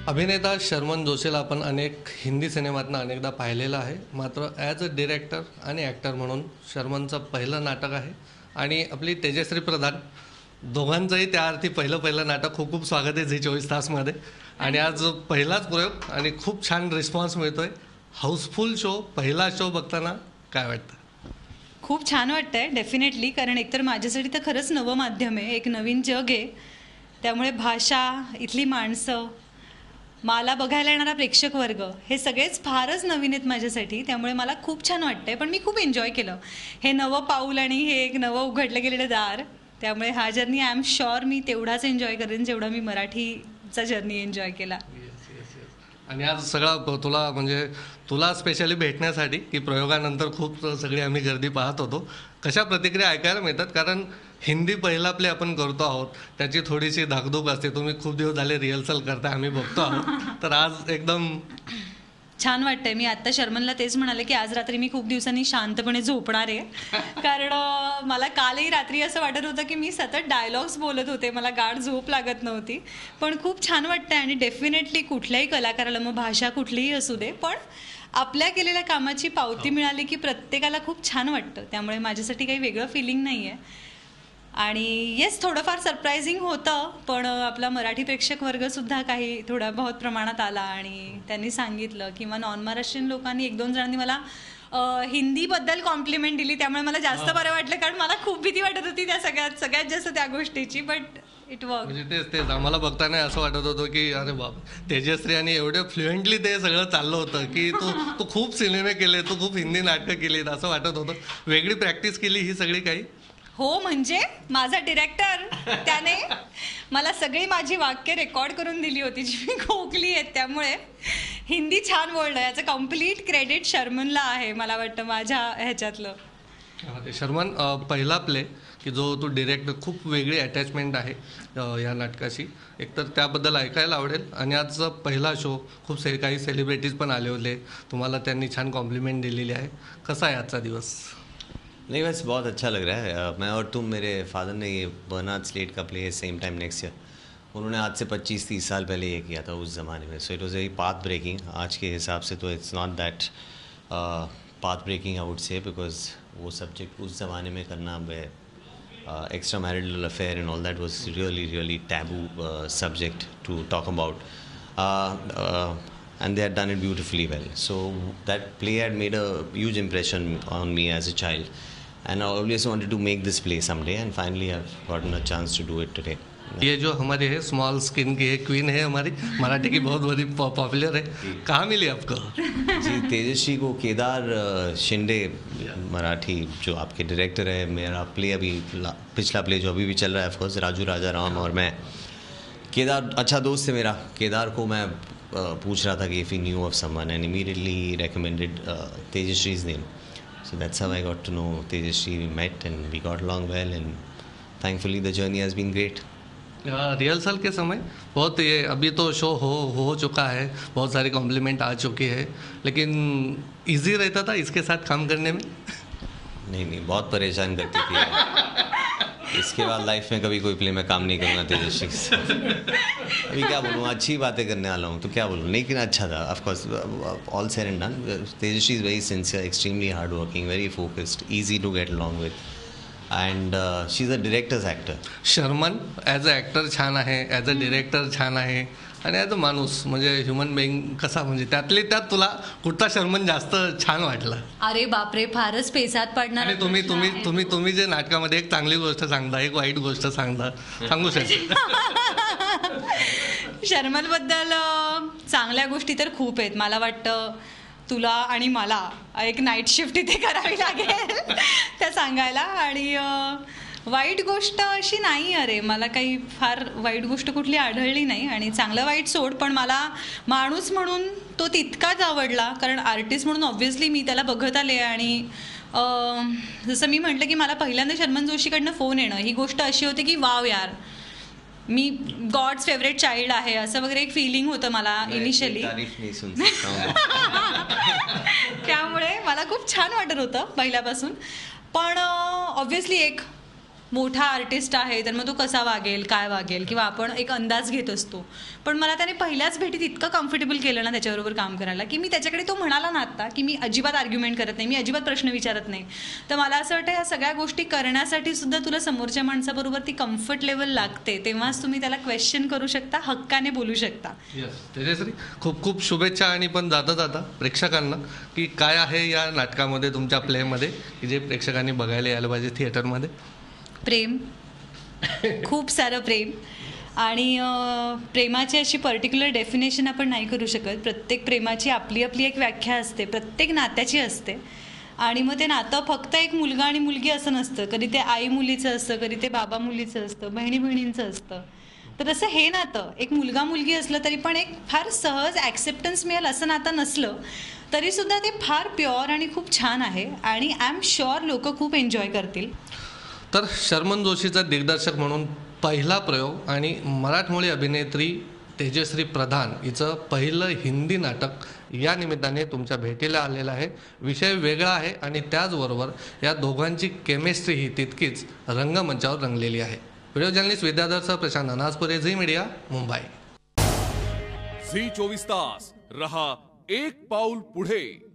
अभिनेता शर्मन जोशीला आपण अनेक हिंदी सिनेमातनं अनेकदा पाहिलेलं आहे. मात्र ॲज अ डिरेक्टर आणि ॲक्टर म्हणून शर्मनचं पहिलं नाटक आहे. आणि आपली तेजश्री प्रधान दोघांचंही त्या अर्थी पहिलं नाटक. खूप खूप स्वागत आहे झी 24 तासमध्ये. आणि आज पहिलाच प्रयोग आणि खूप छान रिस्पॉन्स मिळतो आहे. हाऊसफुल शो, पहिला शो बघताना काय वाटतं? खूप छान वाटतंय डेफिनेटली, कारण एकतर माझ्यासाठी तर खरंच नवं माध्यम आहे, एक नवीन जग आहे. त्यामुळे भाषा, इथली माणसं, मला बघायला येणारा प्रेक्षक वर्ग, हे सगळेच फारच नवीन आहेत माझ्यासाठी. त्यामुळे मला खूप छान वाटतंय. पण मी खूप एन्जॉय केलं हे नवं पाऊल आणि हे एक नवं उघडलं गेलेलं दार. त्यामुळे हा जर्नी आय एम शुअर मी तेवढाच एन्जॉय करेन जेवढा मी मराठीचा जर्नी एन्जॉय केला. आणि आज सगळा तुला स्पेशली भेटण्यासाठी की प्रयोगानंतर खूप सगळी आम्ही गर्दी पाहत होतो. कशा प्रतिक्रिया ऐकायला मिळतात? कारण हिंदी पहिला प्ले आपण करतो आहोत, त्याची थोडीशी धाकधूक असते. तुम्ही खूप दिवस झाले रिहर्सल करताय, आम्ही बघतो आहोत. तर आज एकदम छान वाटतंय. मी आत्ता शर्मनला तेच म्हणाले की आज रात्री मी खूप दिवसांनी शांतपणे झोपणार आहे. कारण मला कालही रात्री असं वाटत होतं की मी सतत डायलॉग्स बोलत होते, मला गाढ झोप लागत नव्हती. पण खूप छान वाटतंय. आणि डेफिनेटली कुठल्याही कलाकाराला, मग भाषा कुठलीही असू दे, पण आपल्या केलेल्या कामाची पावती मिळाली की प्रत्येकाला खूप छान वाटतं. त्यामुळे माझ्यासाठी काही वेगळं फिलिंग नाही आहे. आणि येस, थोडंफार सरप्रायझिंग होतं, पण आपला मराठी प्रेक्षक वर्गसुद्धा काही थोडा बहुत प्रमाणात आला. आणि त्यांनी सांगितलं, किंवा नॉन महाराष्ट्रीयन लोकांनी, 1-2 जणांनी मला हिंदीबद्दल कॉम्प्लिमेंट दिली. त्यामुळे मला जास्त बरं वाटलं, कारण मला खूप भीती वाटत होती त्या सगळ्यात जास्त त्या गोष्टीची. But it work. म्हणजे तेच आम्हाला बघताना असं वाटत होतं की अरे बाप, तेजश्री आणि एवढं फ्लुएंटली ते सगळं चाललं होतं की तू खूप सिनेमे केले, तू खूप हिंदी नाटकं केलीत असं वाटत होतं. वेगळी प्रॅक्टिस केली ही सगळी काही? हो, म्हणजे माझा डिरेक्टर त्याने मला सगळी माझी वाक्य रेकॉर्ड करून दिली होती जी मी खोकली आहेत. त्यामुळे हिंदी छान बोलणं याचं कम्प्लीट क्रेडिट शर्मनला आहे, मला वाटतं, माझ्या ह्याच्यातलं. शर्मन, पहिला प्ले की जो तू डिरेक्ट, खूप वेगळी अटॅचमेंट आहे या नाटकाशी. एकतर त्याबद्दल ऐकायला आवडेल. आणि आज पहिला शो, खूप काही सेलिब्रिटीज पण आले होते, तुम्हाला त्यांनी छान कॉम्प्लिमेंट दिलेली आहे. कसा आहे आजचा दिवस? नहीं, वैसे बहुत अच्छा लग रहा है. मैं और तुम, मेरे फादर ने ये बर्नार्ड स्लेट का play same time next year, उन्होंने आज से 25-30 साल पहले ये किया था उस ज़माने में. So it was very path breaking. आज के हिसाब से तो it's not that path breaking I would say, because वो सब्जेक्ट उस ज़माने में करना, extra marital affair and all that was really taboo subject to talk about. And they had done it beautifully well. So that play had made a huge impression on me as a child. And I always wanted to make this play someday, and finally I've gotten a chance to do it today. ये जो हमारे है small skin की एक queen है हमारी, मराठी की बहुत बड़ी पॉपुलर है. कहाँ मिली आपको? जी, तेजस्वी को केदार शिंदे, मराठी जो आपके डायरेक्टर है. मेरा प्ले अभी पिछला प्ले जो अभी भी चल रहा है, ऑफकोर्स, राजू राजा राम और मैं. केदार अच्छा दोस्त है मेरा. केदार को मैं पूछ रहा था कि if he knew of someone, and immediately he recommended Tejashri's name. So that's how I got to know Tejashri. We met and we got along well, and thankfully the journey has been great. Rehearsal के समय बहुत, ये अभी तो show हो चुका है, बहुत सारी कॉम्प्लीमेंट आ चुकी है, लेकिन इजी रहता था इसके साथ काम करने में? नहीं, बहुत परेशान करती थी. इसके बाद लाइफ में कभी कोई प्ले में काम नहीं करूँगा तेजस्वी से. अभी क्या बोलूँ, अच्छी बातें करने वाला हूँ तो क्या बोलूँ, लेकिन अच्छा था. Of course, all said and done, Tejaswi is very sincere, extremely hard working, very focused, easy to get along with, and she is a director's actor. Sharman as a actor छान आहे, ॲज अ डिरेक्टर छान आहे, आणि as a माणूस म्हणजे human being कसा, म्हणजे त्यातली त्यात तुला कुठला शर्मन जास्त छान वाटला? अरे बापरे, फारच पेसात पडणार. आणि तुम्ही जे नाटकामध्ये एक चांगली गोष्ट सांगता, एक वाईट गोष्ट सांगू शकता? शर्मनबद्दल चांगल्या गोष्टी तर खूप आहेत. मला वाटतं तुला आणि मला एक नाईट शिफ्ट इथे करावी लागेल त्या सांगायला. आणि वाईट गोष्ट अशी नाही, अरे मला काही फार वाईट गोष्ट कुठली आढळली नाही. आणि चांगलं वाईट सोड, पण मला माणूस म्हणून तो तितकाच आवडला. कारण आर्टिस्ट म्हणून ऑब्व्हियसली मी त्याला बघत आले. आणि जसं मी म्हटलं की मला पहिल्यांदा शर्मन जोशीकडनं फोन येणं, ही गोष्ट अशी होती की वाव यार, मी गॉड्स फेवरेट चाइल्ड आहे असं वगैरे एक फिलिंग होतं मला इनिशियली. त्यामुळे मला खूप छान वाटत होतं पहिल्यापासून. पण ऑब्व्हियसली एक मोठा आर्टिस्ट आहे तर मग तो कसा वागेल, काय वागेल, किंवा आपण एक अंदाज घेत असतो. पण मला त्याने पहिल्याच भेटीत इतकं कम्फर्टेबल केलं ना त्याच्याबरोबर काम करायला, की मी त्याच्याकडे, तो म्हणाला ना आत्ता की मी अजिबात आर्ग्युमेंट करत नाही, मी अजिबात प्रश्न विचारत नाही. तर मला असं वाटतं ह्या सगळ्या गोष्टी करण्यासाठी सुद्धा तुला समोरच्या माणसाबरोबर ती कम्फर्ट लेवल लागते, तेव्हाच तुम्ही त्याला क्वेश्चन करू शकता, हक्काने बोलू शकता. तेजश्री, खूप खूप शुभेच्छा. आणि पण जाता जाता प्रेक्षकांना की काय आहे या नाटकामध्ये, तुमच्या प्लेमध्ये, की जे प्रेक्षकांनी बघायला यायला पाहिजे थिएटरमध्ये? प्रेम, खूप सारं प्रेम. आणि प्रेमाची अशी पर्टिक्युलर डेफिनेशन आपण नाही करू शकत. प्रत्येक प्रेमाची आपली आपली एक व्याख्या असते, प्रत्येक नात्याची असते. आणि मग ते नातं फक्त एक मुलगा आणि मुलगी असं नसतं. कधी ते आई मुलीचं असतं, कधी ते बाबा मुलीचं असतं, बहिणी बहिणींचं असतं. तर असं हे नातं एक मुलगा मुलगी असलं तरी पण एक फार सहज ॲक्सेप्टन्स मिळेल असं नातं नसलं तरीसुद्धा ते फार प्युअर आणि खूप छान आहे. आणि आय एम शुअर लोक खूप एन्जॉय करतील. तर शर्मन जोशीचा दिग्दर्शक म्हणून पहिला प्रयोग आणि मराठमोळी अभिनेत्री तेजश्री प्रधान हिचं पहिलं हिंदी नाटक या निमित्ताने तुमच्या भेटीला आलेलं आहे. विषय वेगळा आहे आणि त्याचबरोबर या दोघांची केमिस्ट्री ही तितकीच रंगमंचावर रंगलेली आहे. Video journalist Vidyadhar Prashant Anaspure, Zee Media, Mumbai. झी 24 तास रहा एक पाऊल पुढे.